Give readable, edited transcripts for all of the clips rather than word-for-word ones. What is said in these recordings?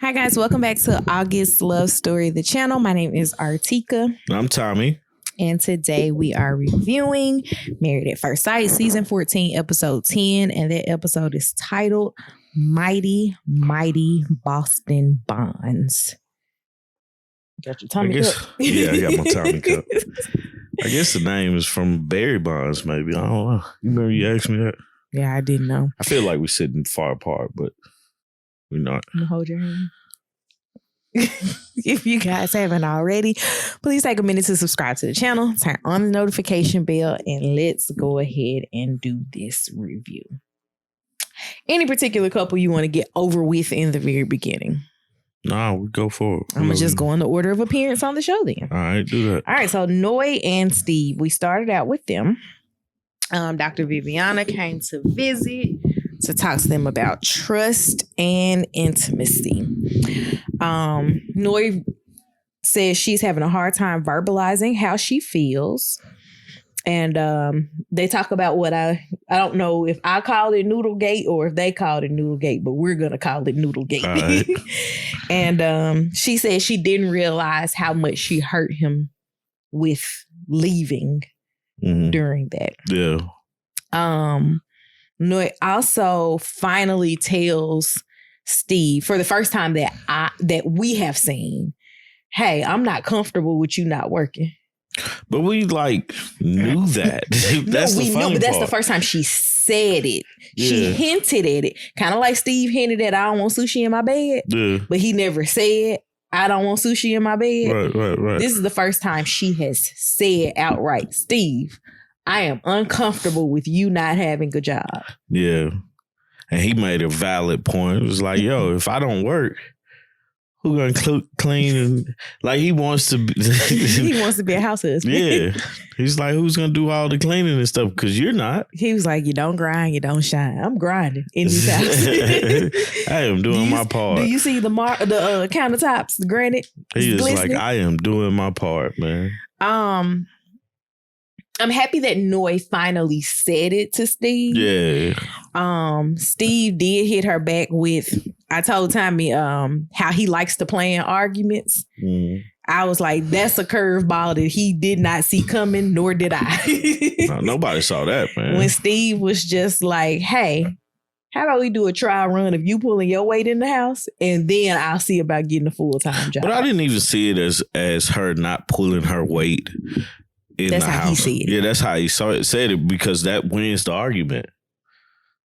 Hi guys, welcome back to August Love Story, the channel. My name is Artieka. I'm Tommy. And today we are reviewing Married at First Sight, season 14, episode 10. And that episode is titled Mighty, Mighty Boston Bonds. Got your Tommy cup? Yeah, I got my Tommy cup. I guess the name is from Barry Bonds, maybe. I don't know. You remember you asked me that? Yeah, I didn't know. I feel like we're sitting far apart, but we're not. Hold your hand. If you guys haven't already, please take a minute to subscribe to the channel, turn on the notification bell, and let's go ahead and do this review. Any particular couple you want to get over with in the very beginning? Nah, we go for it. I'm going to just go in the order of appearance on the show then. All right, do that. All right, so Noi and Steve, we started out with them. Dr. Viviana came to visit to talk to them about trust and intimacy. Noi says she's having a hard time verbalizing how she feels. And they talk about what I don't know if I called it Noodlegate or if they called it Noodlegate, but we're going to call it Noodlegate. Right. And she said she didn't realize how much she hurt him with leaving during that. Yeah. Noi also finally tells Steve for the first time that we have seen, hey, I'm not comfortable with you not working. But we knew that. That's the funny part. That's the first time she said it. Yeah. She hinted at it. Kind of like Steve hinted at I don't want sushi in my bed. Yeah. But he never said I don't want sushi in my bed. Right. This is the first time she has said outright, Steve, I am uncomfortable with you not having a job. Yeah. And he made a valid point. It was like, yo, if I don't work, who gonna clean? And he wants to be he wants to be a house husband. Yeah. He's like, who's gonna do all the cleaning and stuff? Because you're not. He was like, you don't grind, you don't shine. I'm grinding in this house. I am doing my part. Do you see the countertops, the granite? He is glistening? Like, I am doing my part, man. I'm happy that Noi finally said it to Steve. Yeah. Steve did hit her back with, I told Tommy how he likes to play in arguments. I was like, that's a curveball that he did not see coming, nor did I. No, nobody saw that, man. When Steve was just like, hey, how about we do a trial run of you pulling your weight in the house, and then I'll see about getting a full-time job. But I didn't even see it as her not pulling her weight. That's how house. He said it. Yeah, that's how he said it, because that wins the argument.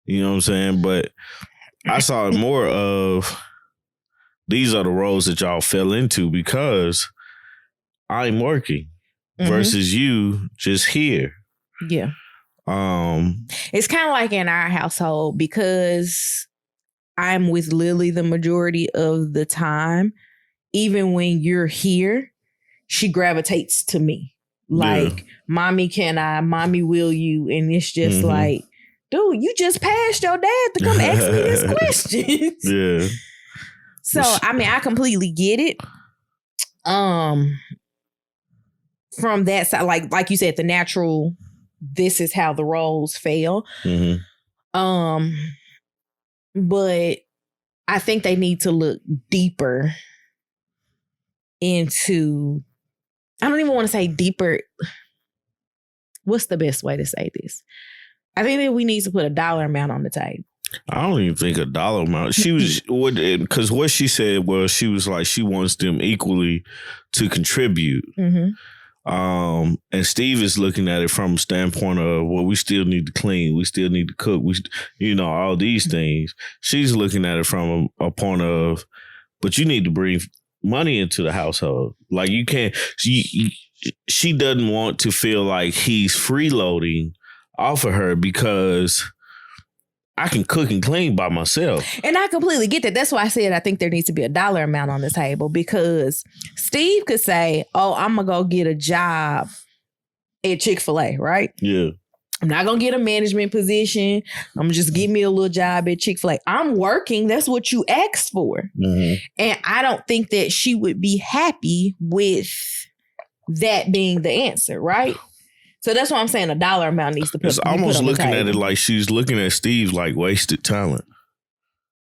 You know what I'm saying? But I saw it more of, these are the roles that y'all fell into because I'm working versus you just here. Yeah. It's kind of like in our household, because I'm with Lily the majority of the time. Even when you're here, she gravitates to me. Like, mommy, can I? Mommy, will you? And it's just like, dude, you just passed your dad to come ask me this question. Yeah. So, I mean, I completely get it. From that side, like you said, the natural, this is how the roles fell. But I think they need to look deeper into, I don't even want to say deeper. What's the best way to say this? I think that we need to put a dollar amount on the table. I don't even think a dollar amount. She was, because what she said was, she was like, she wants them equally to contribute. And Steve is looking at it from a standpoint of, well, we still need to clean, we still need to cook, all these things. She's looking at it from a point of, but you need to bring money into the household. Like, you can't, she doesn't want to feel like he's freeloading off of her because I can cook and clean by myself. And I completely get that. That's why I said I think there needs to be a dollar amount on the table, because Steve could say, oh, I'm going to go get a job at Chick-fil-A, right? Yeah. I'm not going to get a management position. I'm going to just give me a little job at Chick-fil-A. I'm working. That's what you asked for. And I don't think that she would be happy with that being the answer, right? So that's why I'm saying a dollar amount needs to put. It's almost looking at it like she's looking at Steve like wasted talent.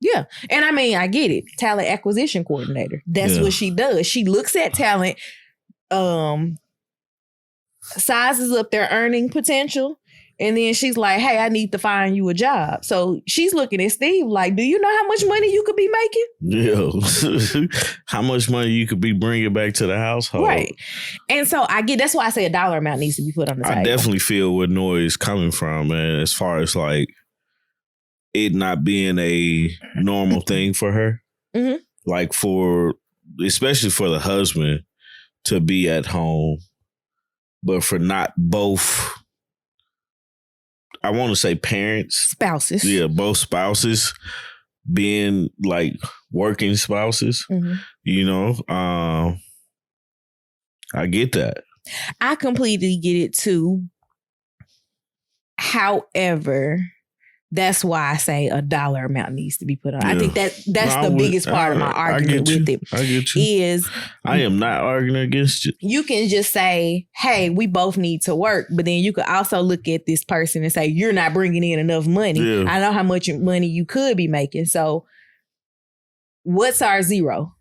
Yeah. And I mean, I get it. Talent acquisition coordinator. That's what she does. She looks at talent, sizes up their earning potential, and then she's like, hey, I need to find you a job. So she's looking at Steve like, do you know how much money you could be making? Yeah. How much money you could be bringing back to the household. Right. And so I get, that's why I say a dollar amount needs to be put on the table. I definitely feel where Noy is coming from, man, as far as like it not being a normal thing for her. Mm-hmm. Like especially for the husband to be at home, but for not both, I want to say spouses. Yeah, both spouses being like working spouses, you know, I get that. I completely get it too. However, that's why I say a dollar amount needs to be put on. Yeah. I think that's the biggest part of my argument with it. I get you. I am not arguing against you. You can just say, hey, we both need to work. But then you could also look at this person and say, you're not bringing in enough money. Yeah. I know how much money you could be making. So what's our zero?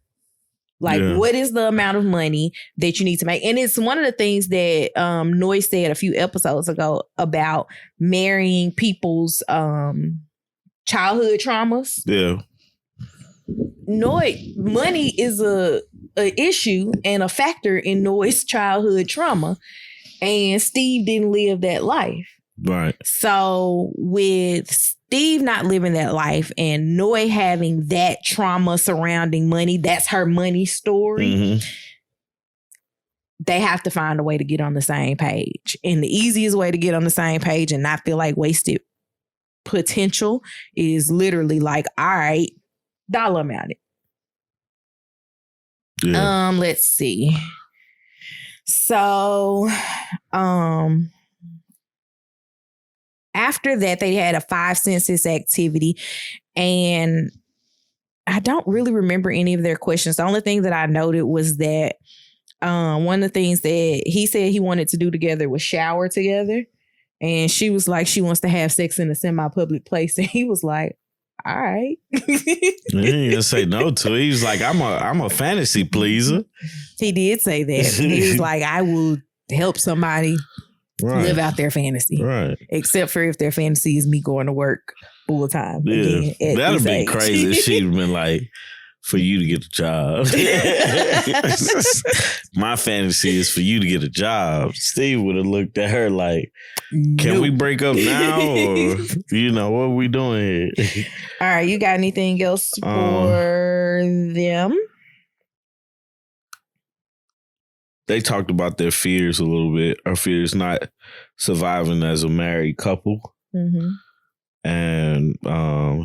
Like, what is the amount of money that you need to make? And it's one of the things that Noy said a few episodes ago about marrying people's childhood traumas. Yeah. Noy, money is a issue and a factor in Noy's childhood trauma. And Steve didn't live that life. Right. So with Steve not living that life and Noy having that trauma surrounding money, that's her money story. Mm-hmm. They have to find a way to get on the same page. And the easiest way to get on the same page and not feel like wasted potential is literally like, all right, dollar amount it. Yeah. Let's see. So, after that, they had a 5 census activity, and I don't really remember any of their questions. The only thing that I noted was that one of the things that he said he wanted to do together was shower together. And she was like, she wants to have sex in a semi-public place. And he was like, all right. He didn't even say no to it. He was like, I'm a fantasy pleaser. He did say that. He was like, I will help somebody live out their fantasy. Right. Except for if their fantasy is me going to work full time. Yeah. That'd be crazy if she'd been like, for you to get a job. My fantasy is for you to get a job. Steve would have looked at her like, can we break up now? Or, what are we doing here? All right. You got anything else for them? They talked about their fears a little bit. Our fears not surviving as a married couple. Mm-hmm. And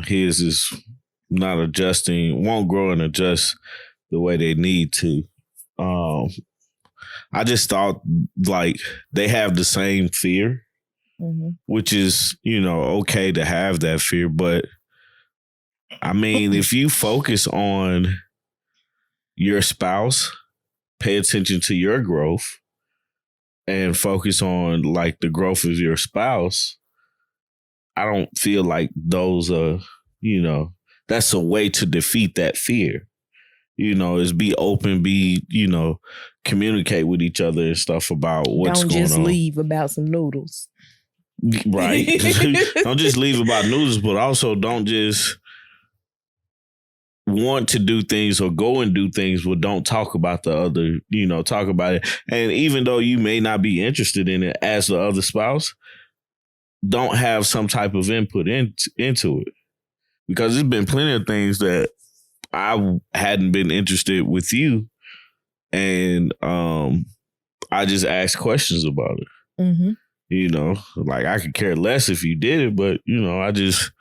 his is not adjusting, won't grow and adjust the way they need to. I just thought like they have the same fear, which is, okay to have that fear. But I mean, if you focus on your spouse, pay attention to your growth and focus on like the growth of your spouse, I don't feel like those are, that's a way to defeat that fear. Is be open, communicate with each other and stuff about what's going on. Don't just leave about some noodles. Right. Don't just leave about noodles, but also don't just want to do things or go and do things, but don't talk about the other, talk about it. And even though you may not be interested in it as the other spouse, don't have some type of input into it. Because there's been plenty of things that I hadn't been interested with you. And I just asked questions about it. Mm-hmm. Like I could care less if you did it, but, I just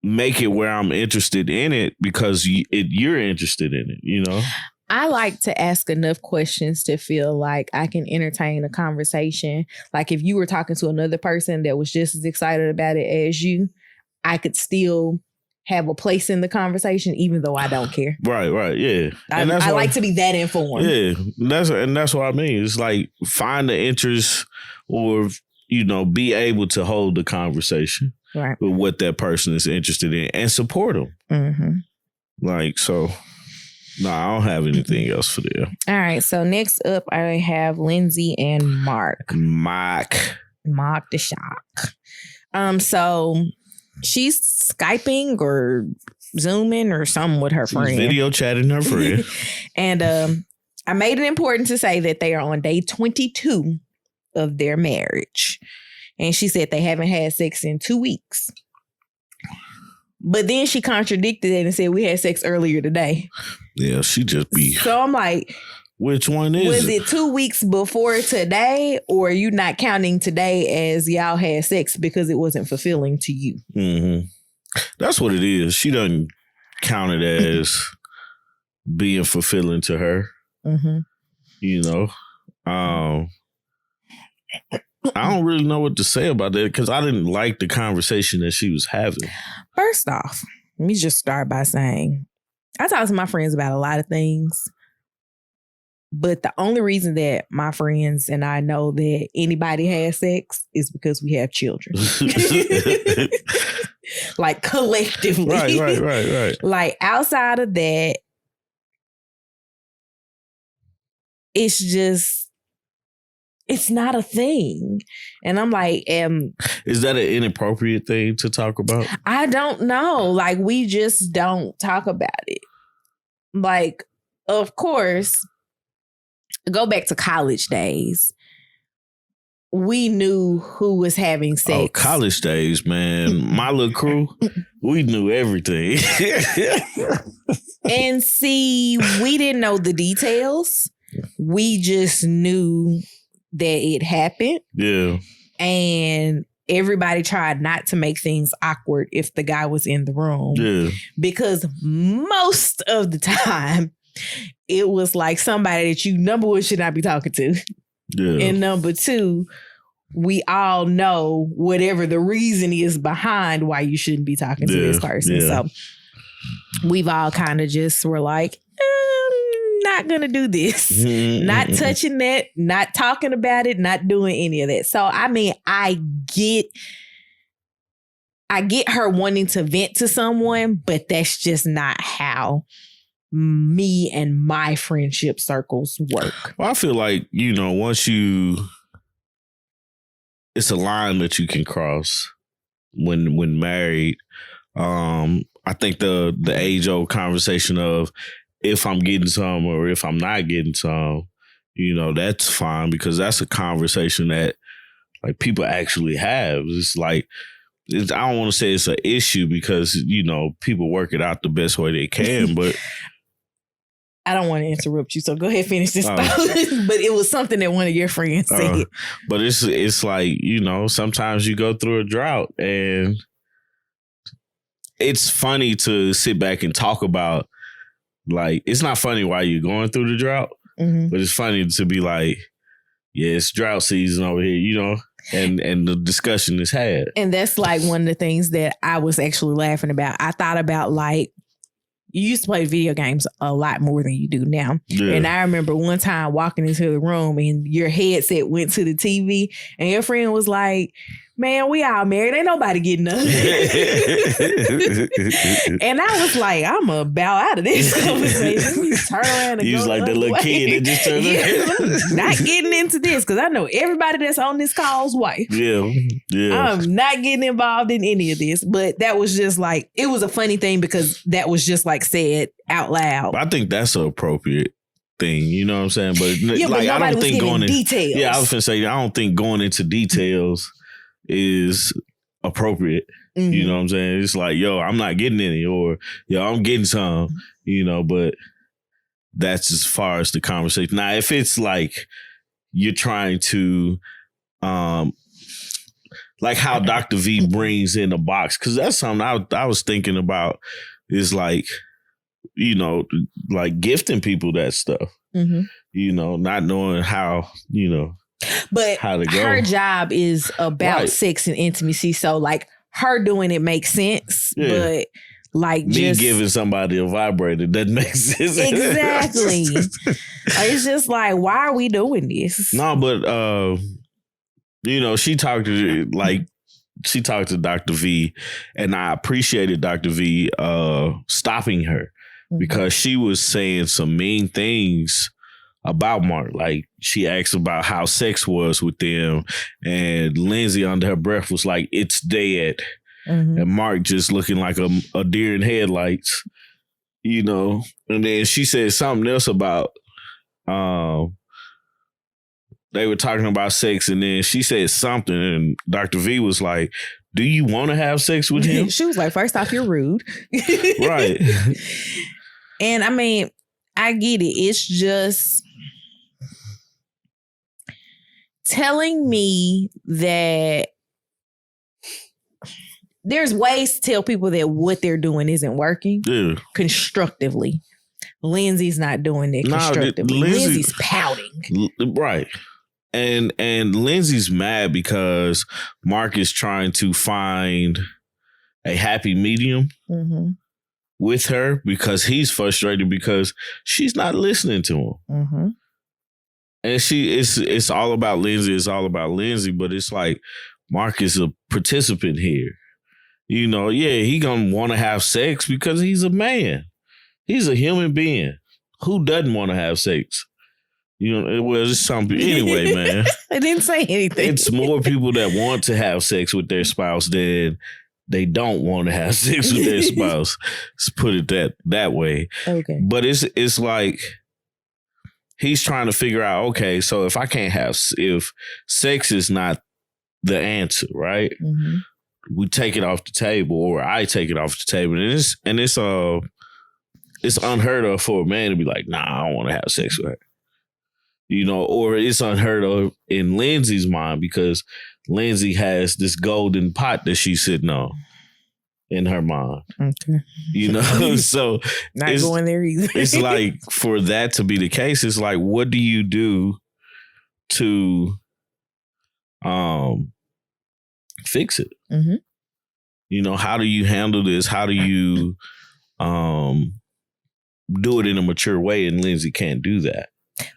make it where I'm interested in it because you're interested in it, I like to ask enough questions to feel like I can entertain a conversation. Like if you were talking to another person that was just as excited about it as you, I could still have a place in the conversation, even though I don't care. Right, yeah. I like to be that informed. Yeah, that's what I mean. It's like find the interest or be able to hold the conversation right. with what that person is interested in and support them. Like, so, no, I don't have anything else for them. All right. So next up, I have Lindsay and Mark. Mark the Shock. So she's Skyping or Zooming or something with her friend. Video chatting her friend. And I made it important to say that they are on day 22 of their marriage. And she said they haven't had sex in 2 weeks. But then she contradicted it and said we had sex earlier today. Yeah, she just be. So I'm like, which one is was it 2 weeks before today, or are you not counting today as y'all had sex because it wasn't fulfilling to you? Mm-hmm. That's what it is. She doesn't count it as being fulfilling to her. Mm-hmm. I don't really know what to say about that because I didn't like the conversation that she was having. First off, let me just start by saying I talk to my friends about a lot of things, but the only reason that my friends and I know that anybody has sex is because we have children. Like collectively. Right. Like outside of that, it's not a thing. And I'm like, is that an inappropriate thing to talk about? I don't know. Like, we just don't talk about it. Like, of course, go back to college days. We knew who was having sex. Oh, college days, man. My little crew, we knew everything. And see, we didn't know the details. We just knew that it happened. Yeah. And everybody tried not to make things awkward if the guy was in the room. Yeah. Because most of the time, it was like somebody that you, number one, should not be talking to. Yeah. And number two, we all know whatever the reason is behind why you shouldn't be talking to this person. Yeah. So we've all kind of just were like, not gonna do this, not touching that, not talking about it, not doing any of that. So I mean, I get her wanting to vent to someone, but that's just not how me and my friendship circles work. Well, I feel like, once it's a line that you can cross when married. I think the age-old conversation of if I'm getting some or if I'm not getting some, that's fine because that's a conversation that like people actually have. It's like, I don't want to say it's an issue because, people work it out the best way they can, but I don't want to interrupt you, so go ahead and finish this thought. But it was something that one of your friends said. But it's like, sometimes you go through a drought and it's funny to sit back and talk about. Like, it's not funny while you're going through the drought, but it's funny to be like, yeah, it's drought season over here, and the discussion is had. And that's like one of the things that I was actually laughing about. I thought about like, you used to play video games a lot more than you do now. Yeah. And I remember one time walking into the room and your headset went to the TV and your friend was like, man, we all married. Ain't nobody getting nothing. And I was like, I'm going to bow out of this conversation. We turn around and you go was like the little kid that just turned around. Not getting into this because I know everybody that's on this call's wife. Yeah. I'm not getting involved in any of this. But that was just like, it was a funny thing because that was just like said out loud. I think that's an appropriate thing, you know what I'm saying? But like, I don't think going into details. Yeah, I was gonna say, I don't think going into details is appropriate. You know what I'm saying? It's like, yo, I'm not getting any, or yo, I'm getting some, but that's as far as the conversation. Now, if it's like you're trying to like how Dr. V brings in a box, because that's something I was thinking about, is like, like gifting people that stuff, not knowing how, but how to go. Her job is about sex and intimacy. So like her doing it makes sense, but like me giving somebody a vibrator doesn't make sense. Exactly. It's just like, why are we doing this? No, but you know, she talked to Dr. V, and I appreciated Dr. V stopping her because she was saying some mean things about Mark. Like, she asked about how sex was with them, and Lindsay under her breath was like, "It's dead." And Mark just looking like a deer in headlights, you know. And then she said something else about they were talking about sex, and then she said something, and Dr. V was like, "Do you want to have sex with him?" She was like, "First off, you're rude." Right. And I mean, I get it. It's just telling me that there's ways to tell people that what they're doing isn't working constructively. Lindsay's not doing it constructively. Lindsay's pouting. Right. And Lindsay's mad because Mark is trying to find a happy medium with her because he's frustrated because she's not listening to him. And it's all about Lindsay. It's all about Lindsay, but it's like Mark is a participant here. You know, yeah, he gonna want to have sex because he's a man. He's a human being. Who doesn't want to have sex? You know, well, it's something. Anyway, man. I didn't say anything. It's more people that want to have sex with their spouse than they don't want to have sex with their spouse. Let's put it that way. Okay. But it's like he's trying to figure out, okay, so if sex is not the answer, right? We take it off the table, or I take it off the table, and it's unheard of for a man to be like, "Nah, I don't want to have sex with her," you know, or it's unheard of in Lindsay's mind because Lindsay has this golden pot that she's sitting on in her mind. Okay, you know, so not going there either. It's like for that to be the case, it's like, what do you do to fix it? You know, how do you handle this? How do you do it in a mature way? And Lindsay can't do that.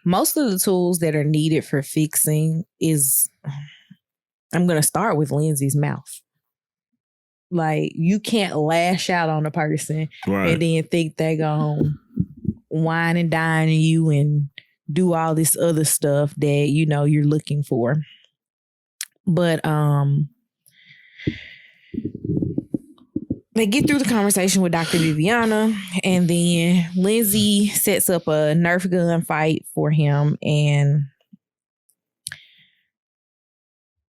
Most of the tools that are needed for fixing is, I'm going to start with Lindsay's mouth. Like, you can't lash out on a person and then think they're going to wine and dine you and do all this other stuff that, you know, you're looking for. But they get through the conversation with Dr. Viviana, and then Lindsay sets up a Nerf gun fight for him, and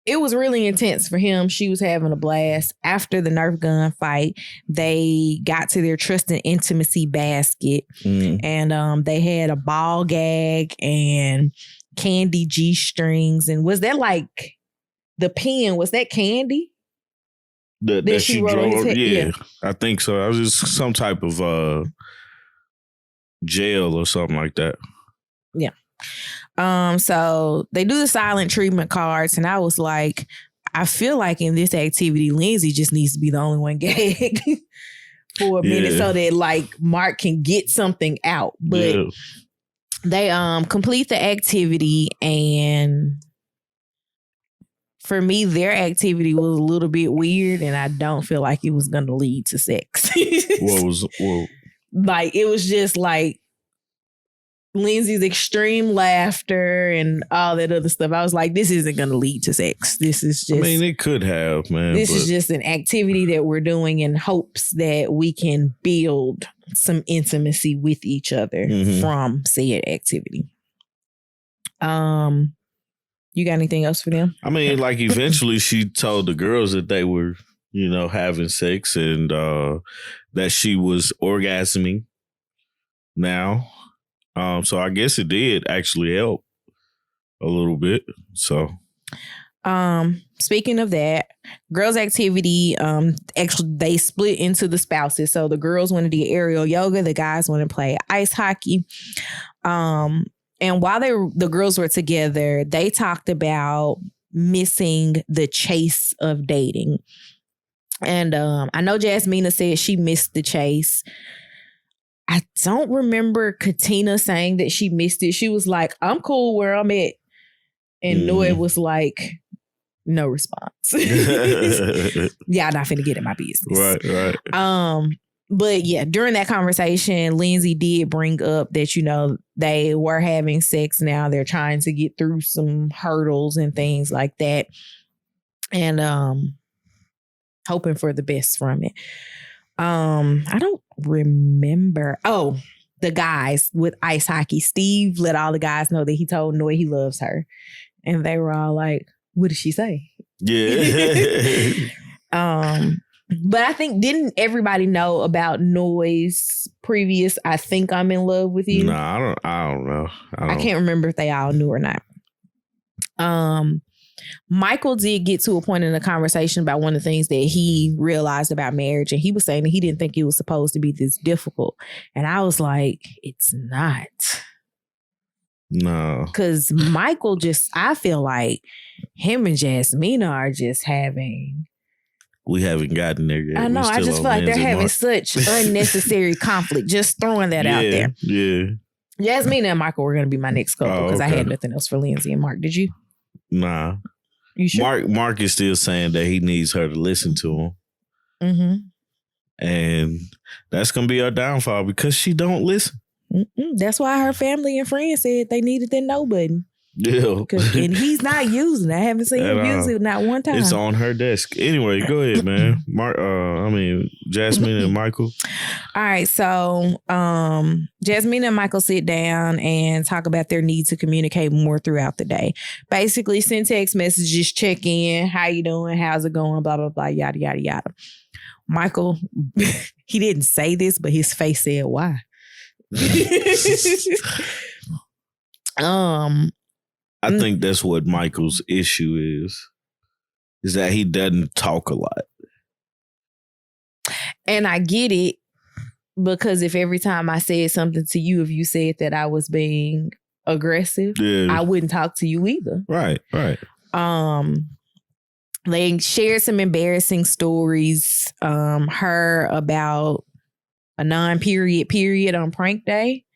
it was really intense for him. She was having a blast. After the Nerf gun fight, they got to their trust and intimacy basket, and they had a ball gag and candy G-strings. And was that like the pen? Was that candy? That she wrote on his head? Yeah, I think so. It was just some type of gel or something like that. Yeah. So they do the silent treatment cards, and I was like, I feel like in this activity, Lindsay just needs to be the only one gagged for a minute so that like Mark can get something out. But they complete the activity, and for me, their activity was a little bit weird, and I don't feel like it was going to lead to sex. Like, it was just like Lindsay's extreme laughter and all that other stuff. I was like, this isn't going to lead to sex. This is just... I mean, it could have, man. This is just an activity that we're doing in hopes that we can build some intimacy with each other from said activity. You got anything else for them? I mean, like, eventually she told the girls that they were, you know, having sex, and that she was orgasming now. So I guess it did actually help a little bit. So, speaking of that, girls' activity, actually they split into the spouses. So the girls want to do aerial yoga, the guys want to play ice hockey. And while the girls were together, they talked about missing the chase of dating. And I know Jasmine said she missed the chase. I don't remember Katrina saying that she missed it. She was like, I'm cool where I'm at. And Noe was like, No response. Y'all not finna get in my business. Right. But yeah, during that conversation, Lindsay did bring up that, you know, they were having sex. Now they're trying to get through some hurdles and things like that. And hoping for the best from it. I don't remember. Oh, the guys with ice hockey. Steve let all the guys know that he told Noy he loves her. And they were all like, what did she say? Yeah. But I think, didn't everybody know about Noy's previous I Think I'm in Love with You? No, I don't know. I can't remember if they all knew or not. Michael did get to a point in the conversation about one of the things that he realized about marriage, and he was saying that he didn't think it was supposed to be this difficult. And I was like, it's not. No. Because Michael I feel like him and Jasmine are just having... We haven't gotten there yet. I know. I just feel like they're having such unnecessary conflict. Just throwing that out there. Yeah. Jasmine and Michael were going to be my next couple because I had nothing else for Lindsay and Mark. Did you? Nah. You sure? Mark is still saying that he needs her to listen to him. Mm-hmm. And that's going to be our downfall because she don't listen. That's why her family and friends said they needed that no button. Yeah. And he's not using it. I haven't seen him use it not one time. It's on her desk. Anyway, go ahead, man. Jasmine and Michael. All right. So Jasmine and Michael sit down and talk about their need to communicate more throughout the day. Basically, send text messages, check in. How you doing? How's it going? Blah, blah, blah, yada, yada, yada. Michael, he didn't say this, but his face said why. I think that's what Michael's issue is that he doesn't talk a lot. And I get it, because if every time I said something to you, if you said that I was being aggressive, I wouldn't talk to you either. Right. They shared some embarrassing stories. Her about a non-period on prank day.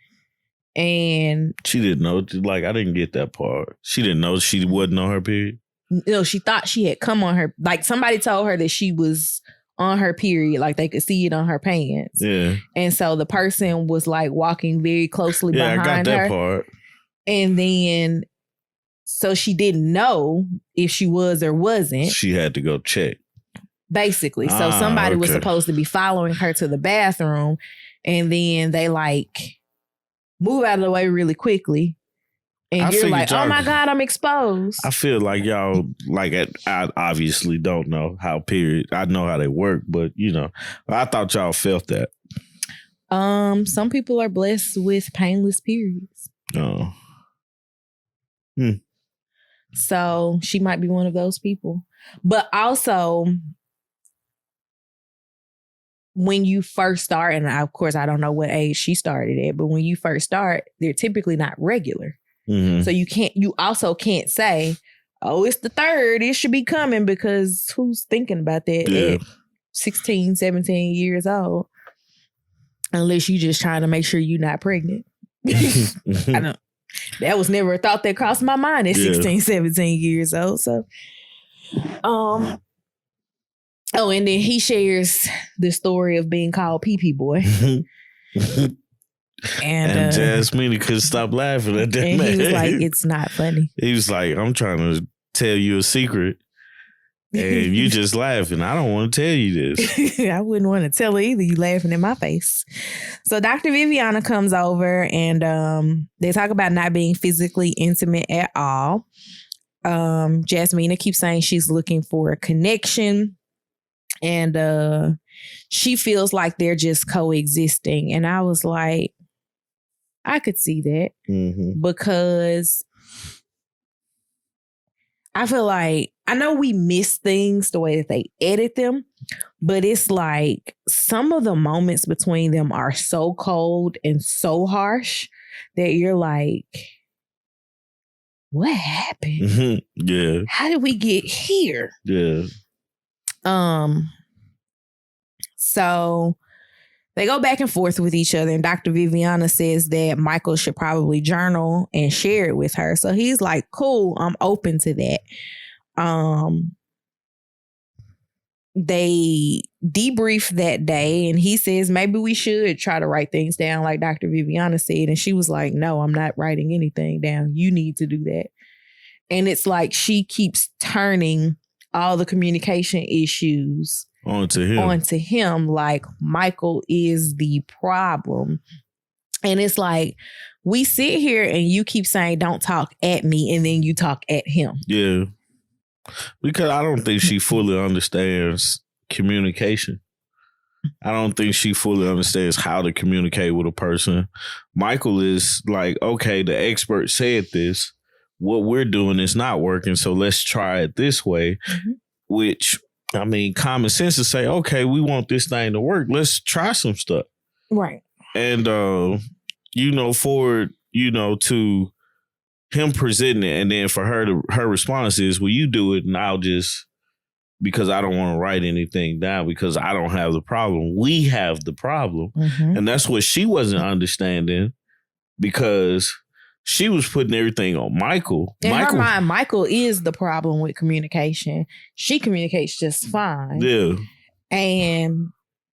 And she didn't know. Like, I didn't get that part. She didn't know she wasn't on her period. No, she thought she had come on her. Like, somebody told her that she was on her period. Like, they could see it on her pants. Yeah. And so the person was like walking very closely behind her. Yeah, I got that part. And then, so she didn't know if she was or wasn't. She had to go check. Basically. So somebody was supposed to be following her to the bathroom. And then they like move out of the way really quickly. And you're like, oh my God, I'm exposed. I feel like y'all, like, I obviously don't know how period. I know how they work, but, you know, I thought y'all felt that. Some people are blessed with painless periods. Oh. So she might be one of those people. But also, when you first start, and of course, I don't know what age she started at, but when you first start, they're typically not regular. Mm-hmm. So you also can't say, oh, it's the third, it should be coming, because who's thinking about that at 16, 17 years old? Unless you just trying to make sure you're not pregnant. I don't. That was never a thought that crossed my mind at 16, 17 years old. So, oh, and then he shares the story of being called Pee-Pee Boy. and Jasmine couldn't stop laughing at that, and man. He was like, it's not funny. He was like, I'm trying to tell you a secret. And you just laughing. I don't want to tell you this. I wouldn't want to tell her either. You laughing in my face. So Dr. Viviana comes over and they talk about not being physically intimate at all. Jasmina keeps saying she's looking for a connection. And she feels like they're just coexisting. And I was like, I could see that. Mm-hmm. Because I feel like, I know we miss things the way that they edit them, but it's like some of the moments between them are so cold and so harsh that you're like, what happened? Mm-hmm. Yeah. How did we get here? Yeah. So they go back and forth with each other, and Dr. Viviana says that Michael should probably journal and share it with her. So he's like, cool, I'm open to that. they debriefed that day, and he says maybe we should try to write things down like Dr. Viviana said. And she was like, no, I'm not writing anything down. You need to do that. And it's like she keeps turning all the communication issues onto him, like Michael is the problem. And it's like, we sit here and you keep saying, don't talk at me, and then you talk at him. Yeah. Because I don't think she fully understands communication. I don't think she fully understands how to communicate with a person. Michael is like, okay, the expert said this. What we're doing is not working, so let's try it this way. Mm-hmm. Which, I mean, common sense to say, okay, we want this thing to work. Let's try some stuff. Right. And, to him presenting it, and then for her response is, well, you do it, and I'll just, because I don't want to write anything down because I don't have the problem. We have the problem. Mm-hmm. And that's what she wasn't understanding, because she was putting everything on Michael. In her mind, Michael is the problem with communication. She communicates just fine. Yeah. And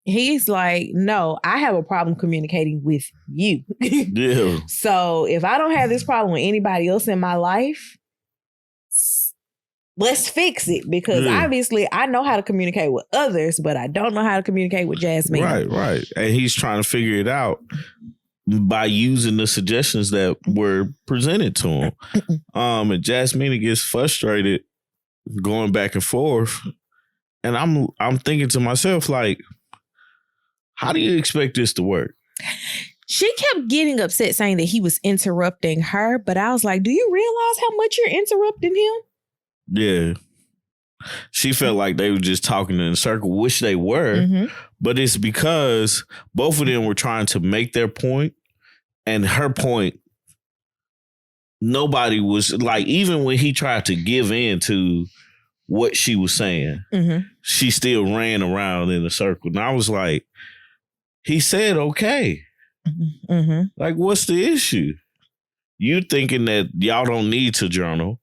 he's like, no, I have a problem communicating with you. Yeah. So if I don't have this problem with anybody else in my life, let's fix it. Because obviously I know how to communicate with others, but I don't know how to communicate with Jasmine. Right. And he's trying to figure it out by using the suggestions that were presented to him. And Jasmine gets frustrated going back and forth. And I'm thinking to myself, like, how do you expect this to work? She kept getting upset saying that he was interrupting her, but I was like, do you realize how much you're interrupting him? Yeah. She felt like they were just talking in a circle, which they were, but it's because both of them were trying to make their point, and her point, nobody was, like, even when he tried to give in to what she was saying, she still ran around in a circle. And I was like, he said, okay. Like, what's the issue? You thinking that y'all don't need to journal,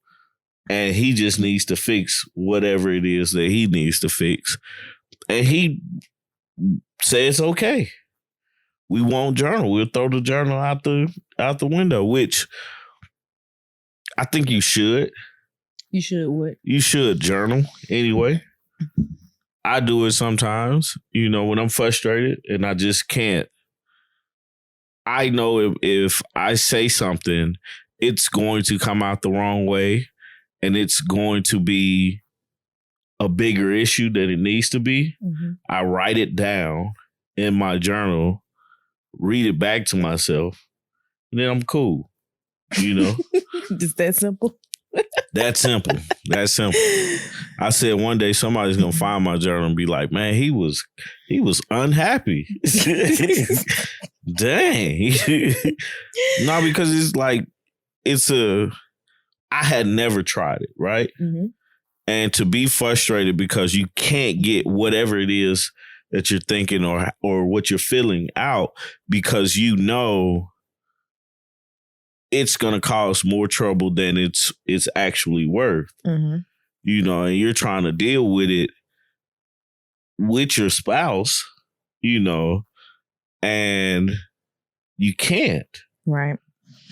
and he just needs to fix whatever it is that he needs to fix. And he says, okay, we won't journal. We'll throw the journal out the window, which I think you should. You should what? You should journal anyway. I do it sometimes, when I'm frustrated and I just can't. I know if I say something, it's going to come out the wrong way, and it's going to be a bigger issue than it needs to be. I write it down in my journal, read it back to myself, and then I'm cool. Just that simple. That simple. I said one day somebody's gonna find my journal and be like, man, he was unhappy. Dang. No, because it's like, I had never tried it, right? And to be frustrated because you can't get whatever it is that you're thinking or what you're feeling out, because it's going to cause more trouble than it's actually worth. And you're trying to deal with it with your spouse, and you can't. Right.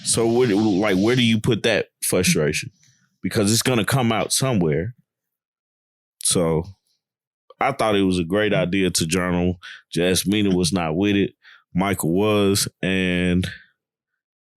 So where do you put that frustration? Because it's going to come out somewhere. So I thought it was a great idea to journal. Jasmine was not with it. Michael was, and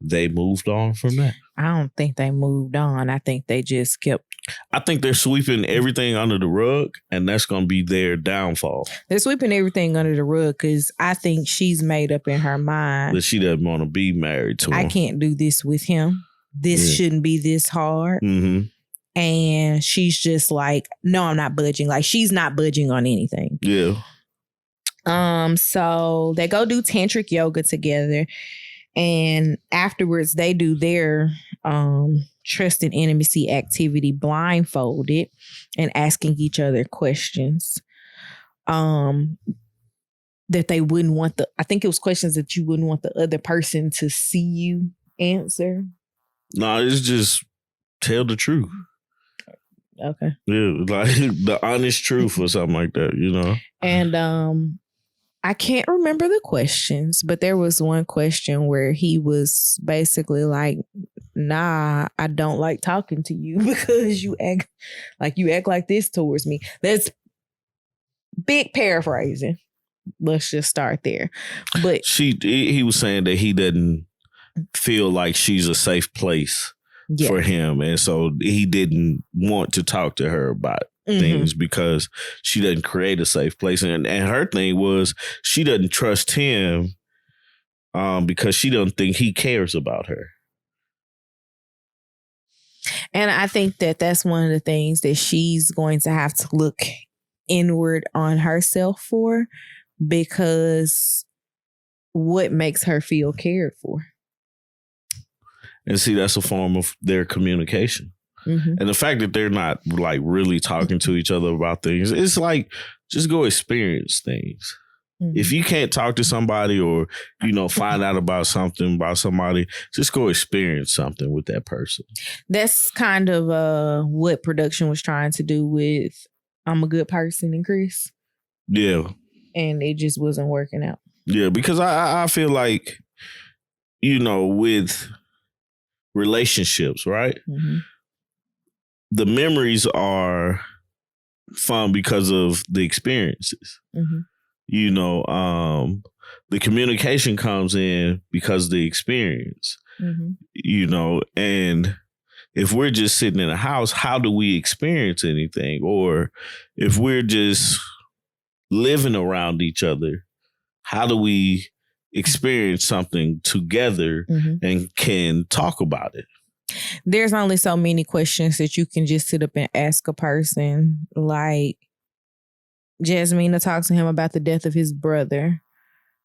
they moved on from that. I don't think they moved on. I think they just kept. I think they're sweeping everything under the rug, and that's going to be their downfall. They're sweeping everything under the rug because I think she's made up in her mind that she doesn't want to be married to him. I can't do this with him. This shouldn't be this hard. And she's just like, no, I'm not budging. Like, she's not budging on anything. Yeah. So they go do tantric yoga together. And afterwards, they do their trust and intimacy activity blindfolded and asking each other questions that they wouldn't want I think it was questions that you wouldn't want the other person to see you answer. No, it's just tell the truth. Okay. Yeah, like the honest truth or something like that, you know? And I can't remember the questions, but there was one question where he was basically like, nah, I don't like talking to you because you act like this towards me. That's big paraphrasing. Let's just start there. But he was saying that he doesn't feel like she's a safe place for him. And so he didn't want to talk to her about things because she doesn't create a safe place. And her thing was she doesn't trust him because she doesn't think he cares about her. And I think that that's one of the things that she's going to have to look inward on herself for, because what makes her feel cared for? And see, that's a form of their communication. And the fact that they're not like really talking to each other about things, it's like, just go experience things. If you can't talk to somebody or, you know, find out about something about somebody, just go experience something with that person. That's kind of what production was trying to do with I'm a Good Person and Chris. Yeah. And it just wasn't working out. Yeah, because I feel like, you know, with relationships, right? The memories are fun because of the experiences. You know, the communication comes in because of the experience. You know, and if we're just sitting in a house, how do we experience anything? Or if we're just living around each other, how do we experience something together and can talk about it? There's only so many questions that you can just sit up and ask a person. Like Jasmine talks to him about the death of his brother.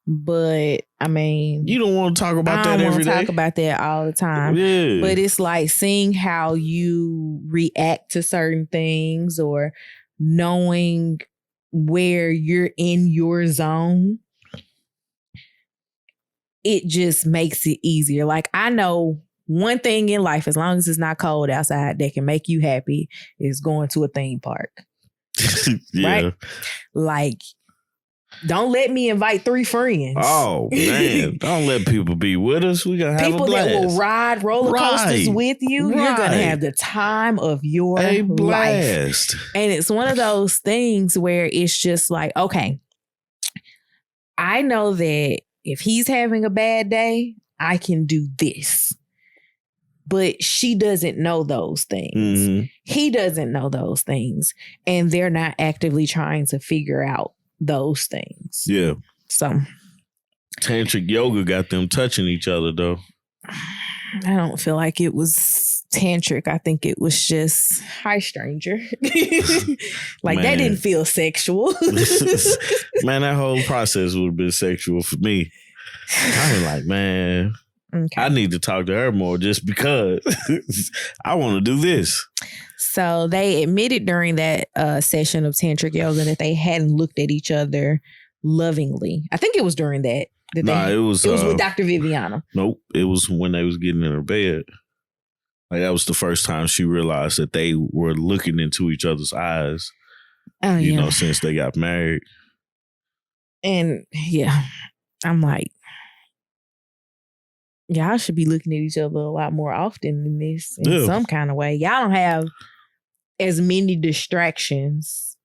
But I mean, you don't want to talk about that every day. Talk about that all the time. Yeah. But it's like seeing how you react to certain things or knowing where you're in your zone. It just makes it easier. Like I know one thing in life, as long as it's not cold outside, that can make you happy is going to a theme park. Right? Like, don't let me invite 3 friends. Oh, man. Don't let people be with us. We're going to have a blast. People that will ride roller coasters with you, you're going to have the time of your life. And it's one of those things where it's just like, okay, I know that if he's having a bad day, I can do this. But she doesn't know those things. He doesn't know those things. And they're not actively trying to figure out those things. Yeah. So tantric yoga got them touching each other, though. I don't feel like it was tantric. I think it was just, hi, stranger. Like, that didn't feel sexual. Man, that whole process would have been sexual for me. I was like, man, I need to talk to her more just because I want to do this. So they admitted during that session of tantric yoga that they hadn't looked at each other lovingly. I think it was during that. It was with Dr. Viviana. Nope. It was when they was getting in her bed. Like that was the first time she realized that they were looking into each other's eyes. You know, since they got married. And yeah, I'm like, y'all should be looking at each other a lot more often than this in some kind of way. Y'all don't have as many distractions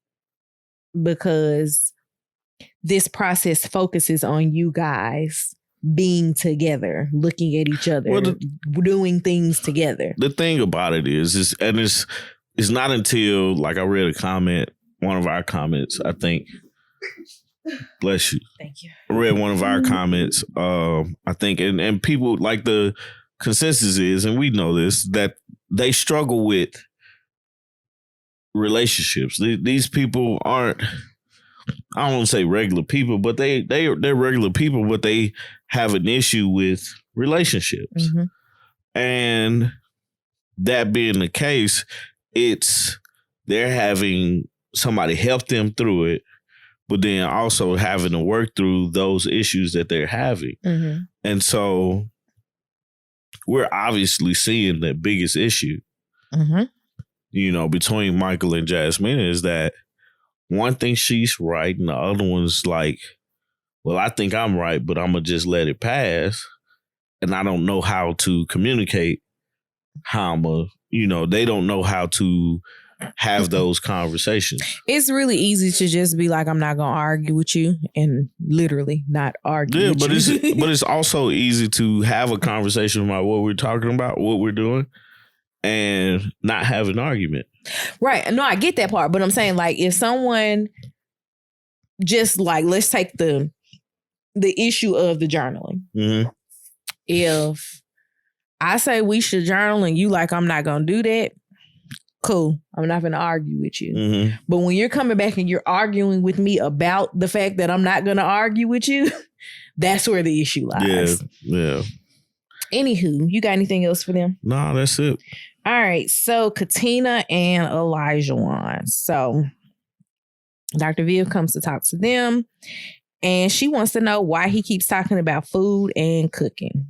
because this process focuses on you guys being together, looking at each other, doing things together. The thing about it is it's not until, like, I read a comment, one of our comments, I think. Bless you. Thank you. I read one of our comments, I think, and people, like, the consensus is, and we know this, that they struggle with relationships. These people aren't, I don't want to say regular people, but they're regular people, but they have an issue with relationships. Mm-hmm. And that being the case, they're having somebody help them through it, but then also having to work through those issues that they're having. Mm-hmm. And so we're obviously seeing the biggest issue. Mm-hmm. between Michael and Jasmine is that one thing she's right and the other one's like, well, I think I'm right, but I'm going to just let it pass. And I don't know how to communicate how I'm they don't know how to have those conversations. It's really easy to just be like, I'm not going to argue with you and literally not argue with you. But it's also easy to have a conversation about what we're talking about, what we're doing, and not have an argument. Right. No, I get that part. But I'm saying, like, if someone just like, let's take the issue of the journaling. Mm-hmm. If I say we should journal and you like, I'm not going to do that, cool. I'm not going to argue with you. Mm-hmm. But when you're coming back and you're arguing with me about the fact that I'm not going to argue with you, that's where the issue lies. Yeah. Anywho, you got anything else for them? No, that's it. All right. So Katrina and Elijah. So Dr. Viv comes to talk to them. And she wants to know why he keeps talking about food and cooking.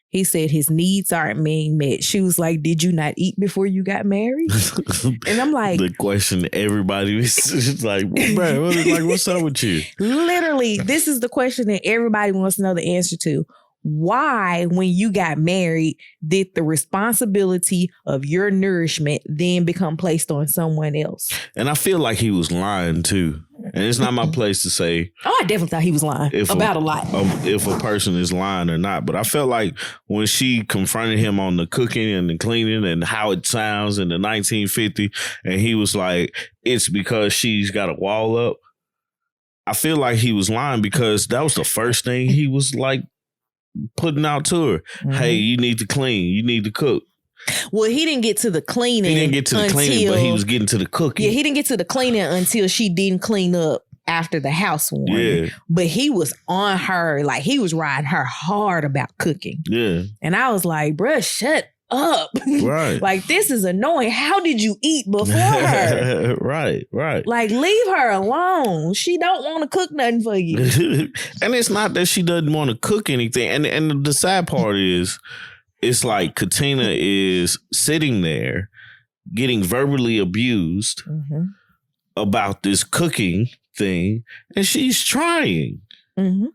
He said his needs aren't being met. She was like, did you not eat before you got married? And I'm like... The question everybody is like, bro, what's up with you? Literally, this is the question that everybody wants to know the answer to. Why, when you got married, did the responsibility of your nourishment then become placed on someone else? And I feel like he was lying too. And it's not my place to say. Oh, I definitely thought he was lying about a lot. If a person is lying or not. But I felt like when she confronted him on the cooking and the cleaning and how it sounds in the 1950, and he was like, it's because she's got a wall up. I feel like he was lying because that was the first thing he was like putting out to her. Mm-hmm. Hey, you need to clean. You need to cook. Well, he didn't get to the cleaning. He didn't get to the cleaning, but he was getting to the cooking. Yeah, he didn't get to the cleaning until she didn't clean up after the housewarming. Yeah. But he was on her, like he was riding her hard about cooking. Yeah. And I was like, bruh, shut up. Right. Like, this is annoying. How did you eat before her? Right. Like, leave her alone. She don't want to cook nothing for you. And it's not that she doesn't want to cook anything. And the sad part is, it's like Katrina is sitting there getting verbally abused about this cooking thing, and she's trying. Mm-hmm.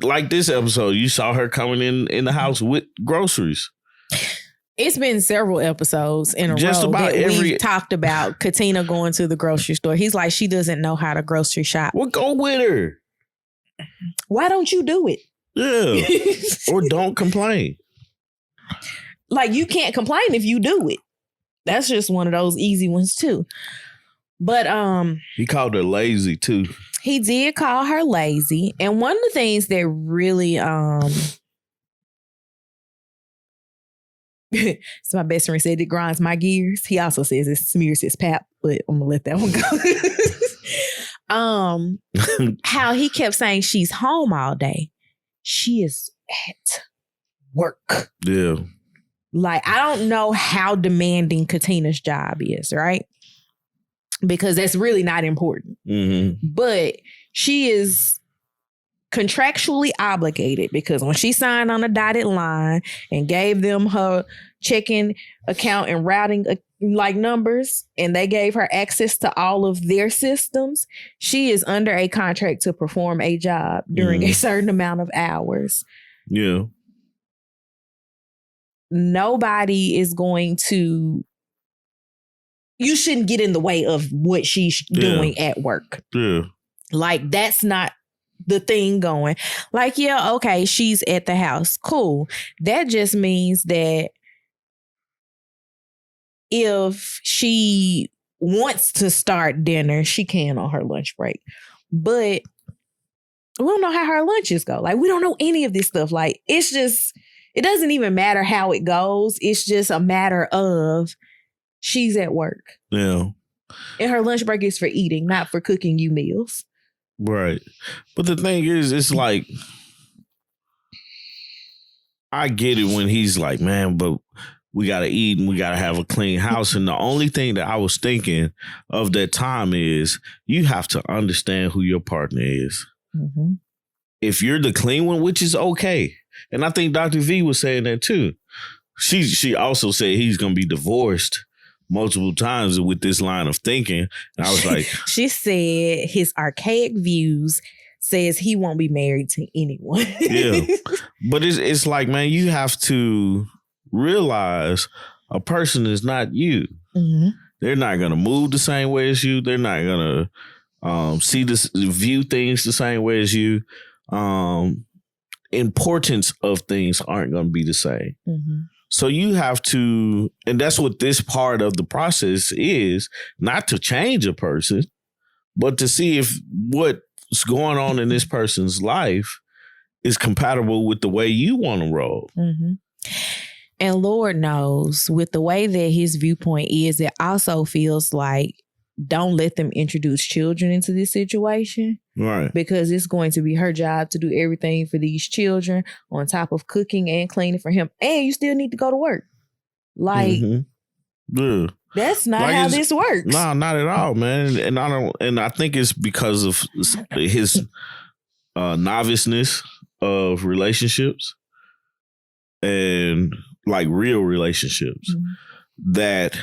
Like this episode, you saw her coming in the house with groceries. It's been several episodes in a row that we've talked about Katrina going to the grocery store. He's like, she doesn't know how to grocery shop. Well, go with her. Why don't you do it? Yeah. Or don't complain. Like, you can't complain if you do it. That's just one of those easy ones too. But he called her lazy too. He did call her lazy. And one of the things that really so my best friend said it grinds my gears. He also says it smears his pap, but I'm gonna let that one go. How he kept saying she's home all day. She is at work. Yeah. Like, I don't know how demanding Katrina's job is, right? Because that's really not important. Mm-hmm. But she is contractually obligated because when she signed on a dotted line and gave them her checking account and routing like numbers, and they gave her access to all of their systems, she is under a contract to perform a job during a certain amount of hours. Yeah. Nobody is going to... You shouldn't get in the way of what she's doing at work. Yeah. Like, that's not the thing going. Like, yeah, okay, she's at the house. Cool. That just means that if she wants to start dinner, she can on her lunch break. But we don't know how her lunches go. Like, we don't know any of this stuff. Like, it's just, it doesn't even matter how it goes. It's just a matter of she's at work. Yeah. And her lunch break is for eating, not for cooking you meals. Right. But the thing is, it's like, I get it when he's like, man, but we got to eat and we got to have a clean house. And the only thing that I was thinking of that time is you have to understand who your partner is. Mm-hmm. If you're the clean one, which is okay. And I think Dr. V was saying that too. She also said he's going to be divorced multiple times with this line of thinking. And I was like, she said his archaic views says he won't be married to anyone. Yeah. But it's like, man, you have to realize a person is not you. Mm-hmm. They're not going to move the same way as you. They're not going to view things the same way as you. Importance of things aren't going to be the same. Mm-hmm. So you have to, and that's what this part of the process is, not to change a person, but to see if what's going on in this person's life is compatible with the way you want to roll. Mm-hmm. And Lord knows, with the way that his viewpoint is, it also feels like don't let them introduce children into this situation. Right. Because it's going to be her job to do everything for these children on top of cooking and cleaning for him. And you still need to go to work. Like, yeah. That's not like how this works. No, not at all, man. And I think it's because of his noviceness of relationships and like real relationships that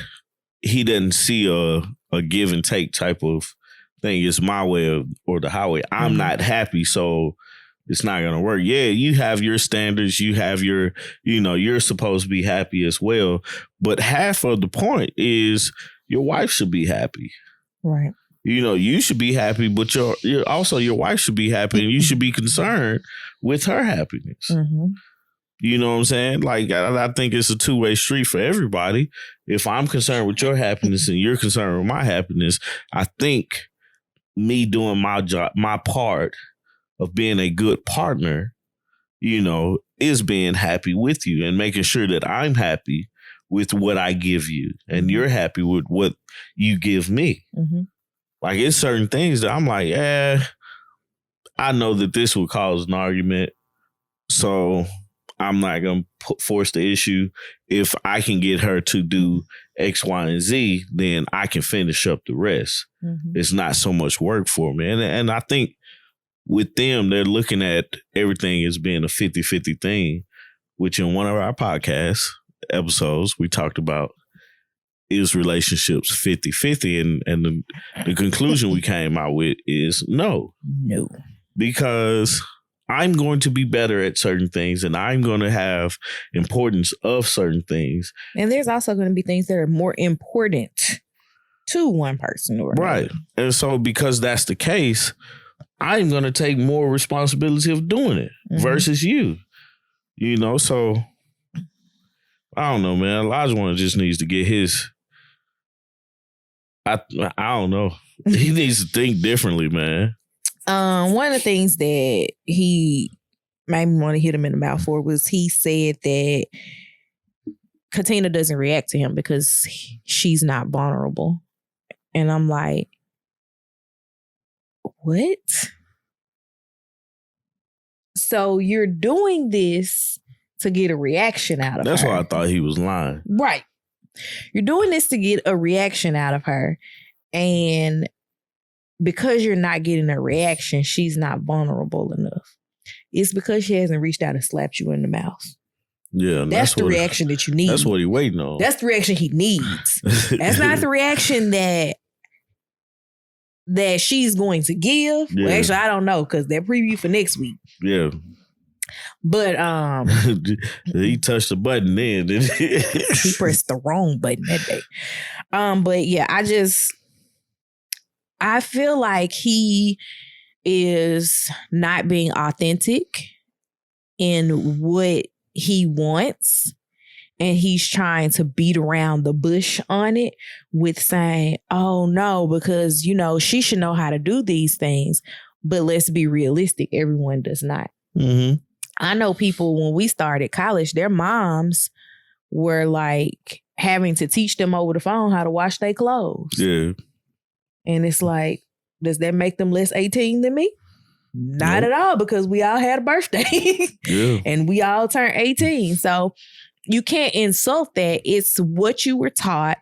he doesn't see a give and take type of thing. It's my way or the highway. I'm not happy, so it's not going to work. Yeah, you have your standards. You have your, you're supposed to be happy as well. But half of the point is your wife should be happy. Right. You should be happy, but your wife should be happy, and you should be concerned with her happiness. Mm-hmm. You know what I'm saying? Like, I think it's a two-way street for everybody. If I'm concerned with your happiness and you're concerned with my happiness, I think me doing my job, my part of being a good partner, is being happy with you and making sure that I'm happy with what I give you and you're happy with what you give me. Mm-hmm. Like, it's certain things that I'm like, I know that this will cause an argument, so I'm not going to force the issue. If I can get her to do X, Y, and Z, then I can finish up the rest. Mm-hmm. It's not so much work for me. And I think with them, they're looking at everything as being a 50-50 thing, which in one of our podcast episodes, we talked about is relationships 50-50. And the conclusion we came out with is no. No. Because I'm going to be better at certain things and I'm going to have importance of certain things. And there's also going to be things that are more important to one person or another. Right. And so because that's the case, I'm going to take more responsibility of doing it versus you. So I don't know, man. Elijah just needs to get his, I don't know. He needs to think differently, man. One of the things that he made me want to hit him in the mouth for was he said that Katrina doesn't react to him because she's not vulnerable. And I'm like, what? So you're doing this to get a reaction out of her. That's why I thought he was lying. Right. You're doing this to get a reaction out of her. And because you're not getting a reaction, she's not vulnerable enough. It's because she hasn't reached out and slapped you in the mouth. Yeah, that's the reaction that you need. That's what he's waiting on. That's the reaction he needs. That's not the reaction that she's going to give. Yeah. Well, actually, I don't know, because they're preview for next week. Yeah. But he touched the button then, didn't he? He pressed the wrong button that day. But yeah, I feel like he is not being authentic in what he wants. And he's trying to beat around the bush on it with saying, oh no, because, she should know how to do these things. But let's be realistic. Everyone does not. Mm-hmm. I know people, when we started college, their moms were like having to teach them over the phone how to wash their clothes. Yeah. And it's like, does that make them less 18 than me? Not at all, because we all had a birthday. Yeah. And we all turned 18. So you can't insult that. It's what you were taught,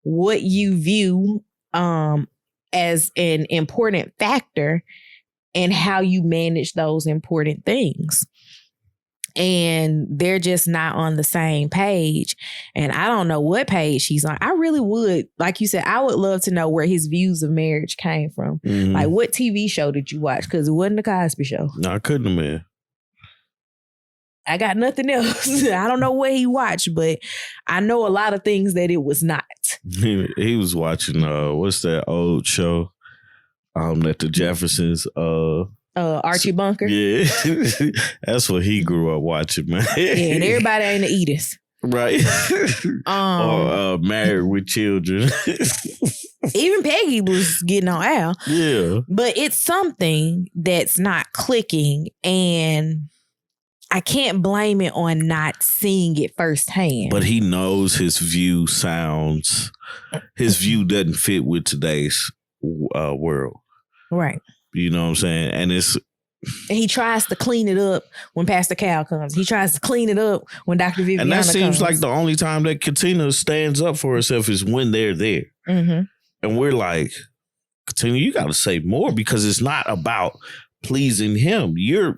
what you view as an important factor, and how you manage those important things. and they're just not on the same page. And I don't know what page he's on. I really would, like you said, I would love to know where his views of marriage came from. Mm-hmm. Like, what TV show did you watch? Because it wasn't the Cosby Show. No, I couldn't have been. I got nothing else. I don't know what he watched, but I know a lot of things that it was not. He was watching, what's that old show that the Jeffersons... Archie Bunker. Yeah. That's what he grew up watching, man. Yeah, and everybody ain't the Edith. Right. Or Married with Children. Even Peggy was getting on Al. Yeah. But it's something that's not clicking, and I can't blame it on not seeing it firsthand. But he knows his view doesn't fit with today's world. Right. You know what I'm saying? And he tries to clean it up when Pastor Cal comes. He tries to clean it up when Dr. Viviana comes. And that seems like the only time that Katrina stands up for herself is when they're there. Mm-hmm. And we're like, Katrina, you got to say more, because it's not about pleasing him. You're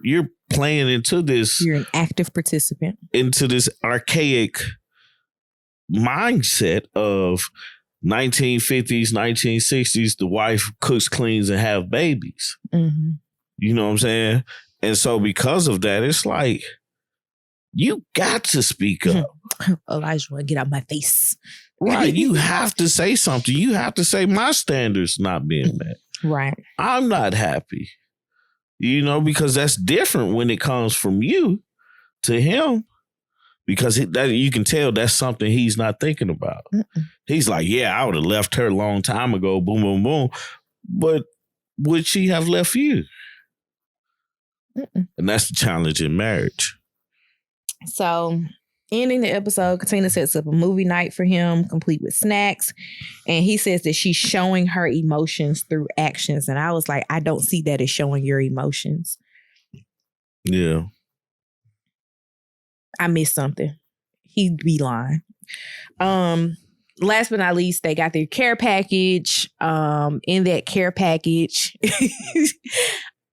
playing into this. You're an active participant. Into this archaic mindset of 1950s, 1960s, the wife cooks, cleans, and have babies. Mm-hmm. You know what I'm saying? And so because of that, it's like, you got to speak up. Elijah, want to get out my face. Right. You have to say something. You have to say, my standards not being met. Right. I'm not happy. You know, because that's different when it comes from you to him. Because you can tell that's something he's not thinking about. Mm-mm. He's like, yeah, I would have left her a long time ago, boom, boom, boom. But would she have left you? Mm-mm. And that's the challenge in marriage. So, ending the episode, Katrina sets up a movie night for him, complete with snacks. And he says that she's showing her emotions through actions. And I was like, I don't see that as showing your emotions. Yeah. I missed something. He'd be lying. Last but not least, they got their care package. In that care package,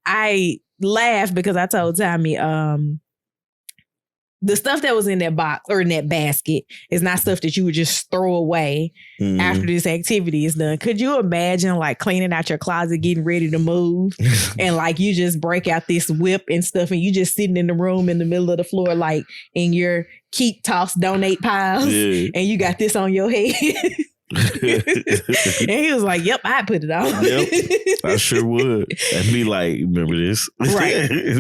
I laughed because I told Tommy, the stuff that was in that box or in that basket is not stuff that you would just throw away after this activity is done. Could you imagine like cleaning out your closet, getting ready to move, and like you just break out this whip and stuff, and you just sitting in the room in the middle of the floor, like in your keep, toss, donate piles, and you got this on your head. And he was like, yep, I put it on. Yep, I sure would. And be like, remember this? Right.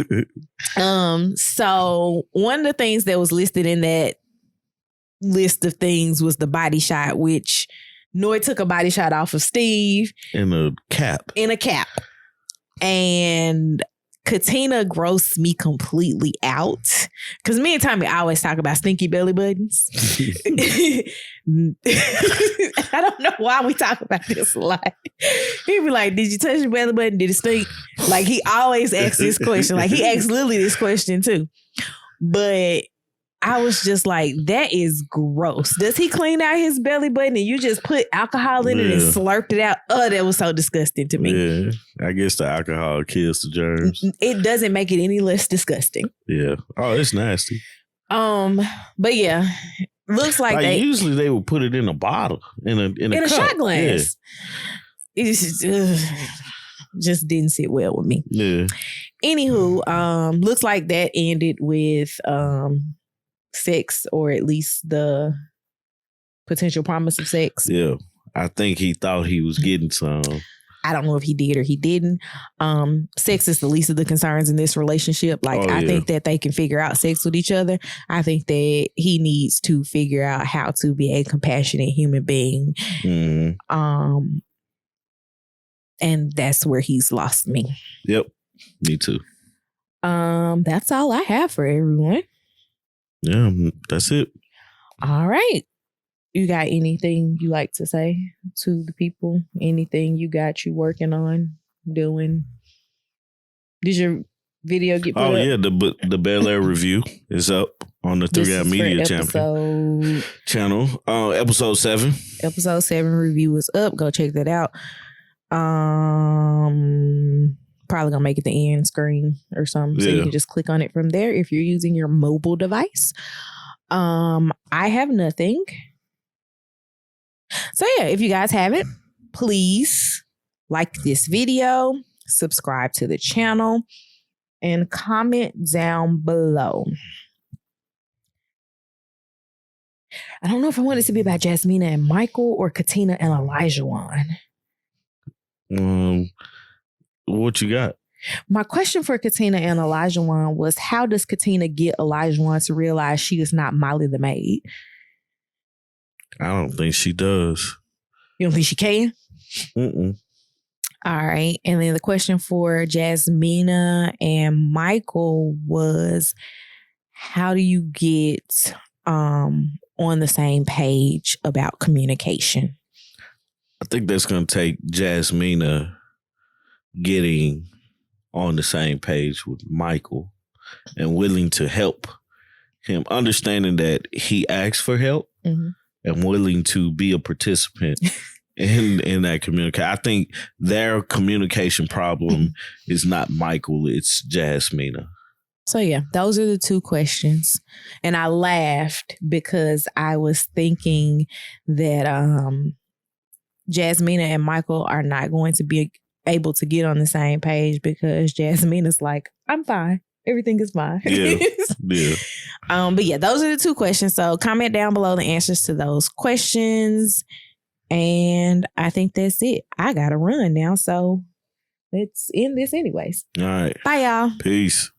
So one of the things that was listed in that list of things was the body shot, which Noy took a body shot off of Steve. In a cap. And Katina grossed me completely out. Because me and Tommy always talk about stinky belly buttons. I don't know why we talk about this a lot. He'd be like, did you touch your belly button? Did it stink? Like, he always asks this question. Like, he asked Lily this question too. But I was just like, that is gross. Does he clean out his belly button and you just put alcohol in it and slurped it out? Oh, that was so disgusting to me. Yeah, I guess the alcohol kills the germs. It doesn't make it any less disgusting. Yeah. Oh, it's nasty. But yeah, looks like usually they would put it in a bottle, in a shot glass. Yeah. It just didn't sit well with me. Yeah. Anywho, looks like that ended with sex, or at least the potential promise of sex. Yeah. I think he thought he was getting some. I don't know if he did or he didn't. Sex is the least of the concerns in this relationship. Like, I think that they can figure out sex with each other. I think that he needs to figure out how to be a compassionate human being. Mm-hmm. And that's where he's lost me. Yep. Me too. That's all I have for everyone. Yeah, that's it. All right. You got anything you like to say to the people? Anything you working on, doing? Did your video get put up? Yeah, the Bel Air review is up on the 3 Media channel. Episode 7. Episode 7 review is up. Go check that out. probably gonna make it the end screen or something, so you can just click on it from there if you're using your mobile device. I have nothing. So yeah, if you guys have it, please like this video, subscribe to the channel, and comment down below. I don't know if I want it to be about Jasmine and Michael or Katrina and Elijah. What you got? My question for Katrina and Elijah was, how does Katrina get Elijah to realize she is not Molly the maid? I don't think she does. You don't think she can? Mm-mm. All right. And then the question for Jasmine and Michael was, how do you get on the same page about communication? I think that's going to take Jasmine getting on the same page with Michael and willing to help him, understanding that he asked for help and willing to be a participant in that communication. I think their communication problem is not Michael, it's Jasmine. So yeah, those are the two questions. And I laughed because I was thinking that Jasmine and Michael are not going to be able to get on the same page because Jasmine is like, I'm fine. Everything is fine. Yeah. But yeah, those are the two questions. So comment down below the answers to those questions. And I think that's it. I got to run now. So let's end this anyways. All right. Bye, y'all. Peace.